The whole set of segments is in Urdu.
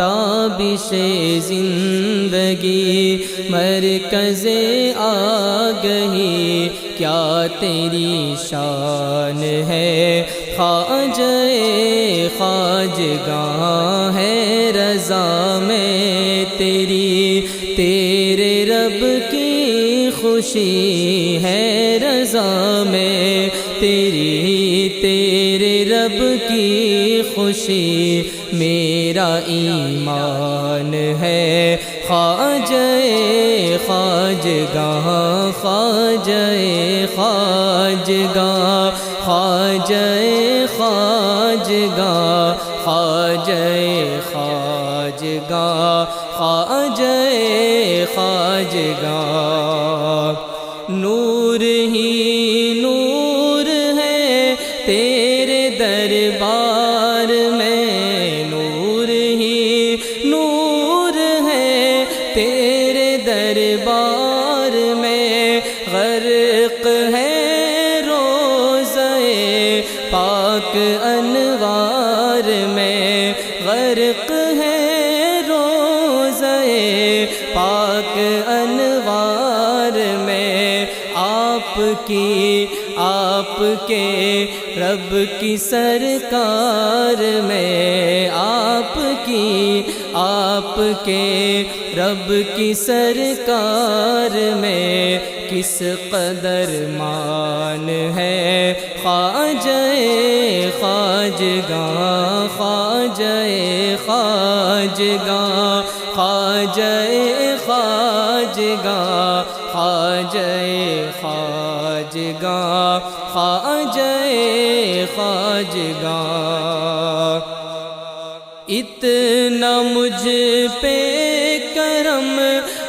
تابش زندگی مرکز آگہی کیا تیری شان ہے خواجہ خواجگاں ہے رضا میں تیری تیرے رب کی خوشی ہے رضا میں تیری تیرے رب کی خوشی میرا ایمان ہے خواجہ خواجگاں خواجہ خواجگاں خواجہ خواجگاں خواجہ خواجگاں خواجہ خواجگاں نور ہی نور ہے تیرے دربار میں نور ہی نور ہے تیرے دربار میں غرق ہے روضہ پاک انوار میں غرق ہے روضہ پاک انوار میں آپ کے رب کی سرکار میں آپ کے رب کی سرکار میں کس قدر مان ہے خواجہ خواجگاں خواجہ خواجگاں خواجہ خواجگاں خواجہ خواجگاں خواجہ خواجگاں اتنا مجھ پہ کرم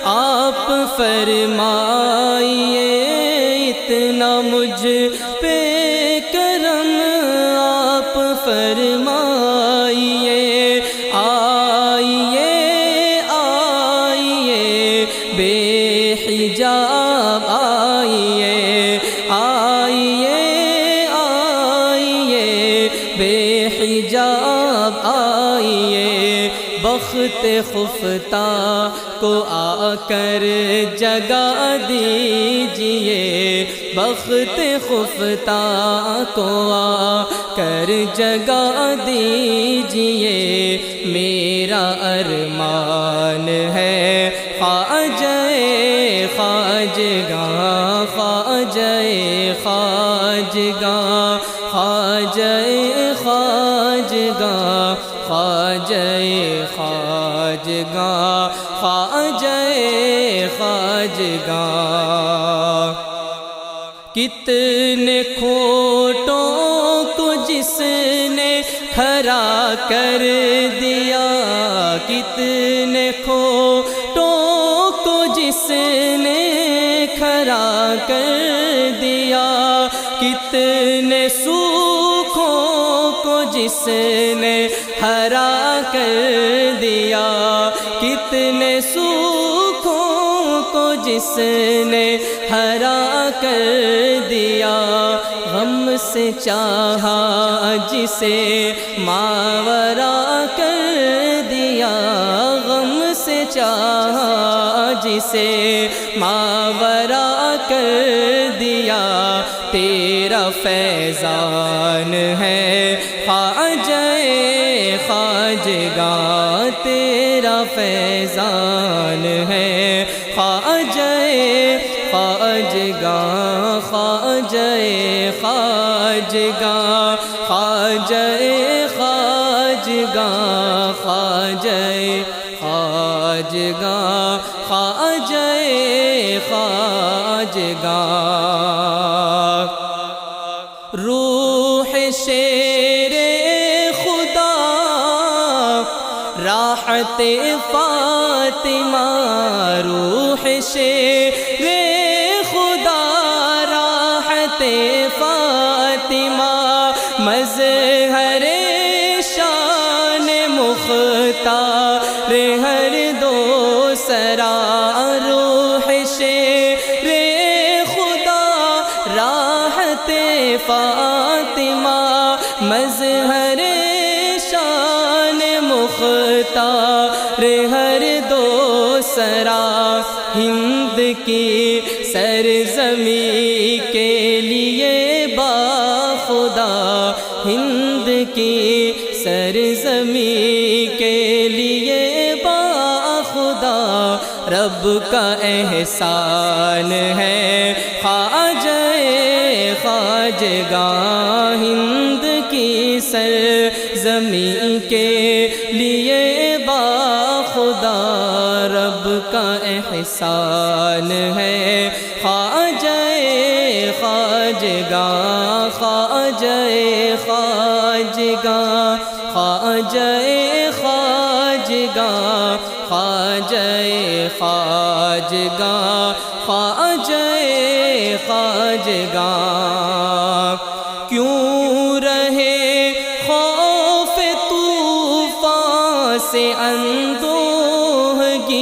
آپ فرمائیے اتنا مجھ پہ کرم آپ فرمائیے آئیے آئیے بے حجاب آئیے آئیے آئیے بے حجاب آئیے بخت خفتہ کو آ کر جگا دیجئے بخت خفتہ کو آ کر جگا دیجئے میرا ارمان ہے خواجہ خواجگاں خواجہ خواجگاں خواجہ خواجگاں خواجہ خواجگاں خواجہ خواجگاں کتنے کھوٹوں کو جس نے کھرا کر دیا کتنے کھوٹوں کو جس نے کھرا کر دیا کتنے سوکھوں کو جس نے ہرا کر دیا کتنے سوکھوں کو جس نے ہرا کر دیا غم سے چاہا جسے ماورا کر دیا غم سے چاہا جسے ماورا کر دیا تیرا فیضان ہے خواجہ خواجگاں تیرا فیضان ہے خواجہ خواجگاں خواجہ خواجگاں خواجہ خواجگاں خواجہ خواجگاں خواجہ خواجگاں روح شیر خدا راحت فاطمہ روح شیر خدا راحت فاطمہ مظہر شان مختار ہر دو سرا روح شیر خدا راحت فاطمہ مظہر شان مختار سرا ہند کی سرزمین کے لیے باخدا ہند کی سرزمین کے لیے باخدا رب کا احسان ہے خواجہ خواجگاں ہند کی سرزمین کے لیے باخدا رب کا احسان ہے خواجہ خواجگاں خواجہ خواجگاں خواجہ خواجگاں خواجہ خواجگاں خواجہ خواجگاں کیوں رہے خوف طوفان سے اندوہگی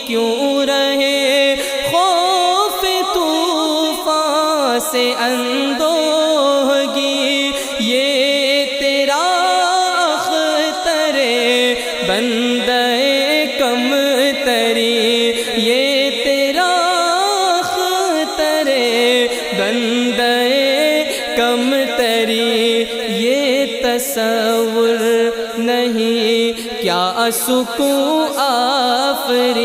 کیوں رہے خوف طوفان سے اندوہگی یہ تیرا اختر بندہ کم تری یہ تیرا اختر بندہ کم تری یہ تصور نہیں کیا سکون آفری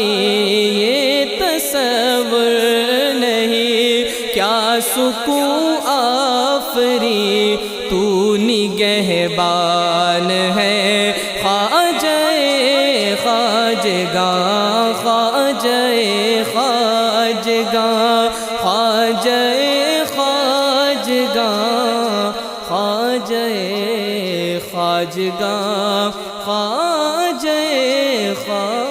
یہ تصور نہیں کیا سکون آفری تو نگہبان ہے خواجہ خواجگاں خواجہ خواجگاں خواجہ خواجگاں خواجہ خواجگاں خواجہ خواجگاں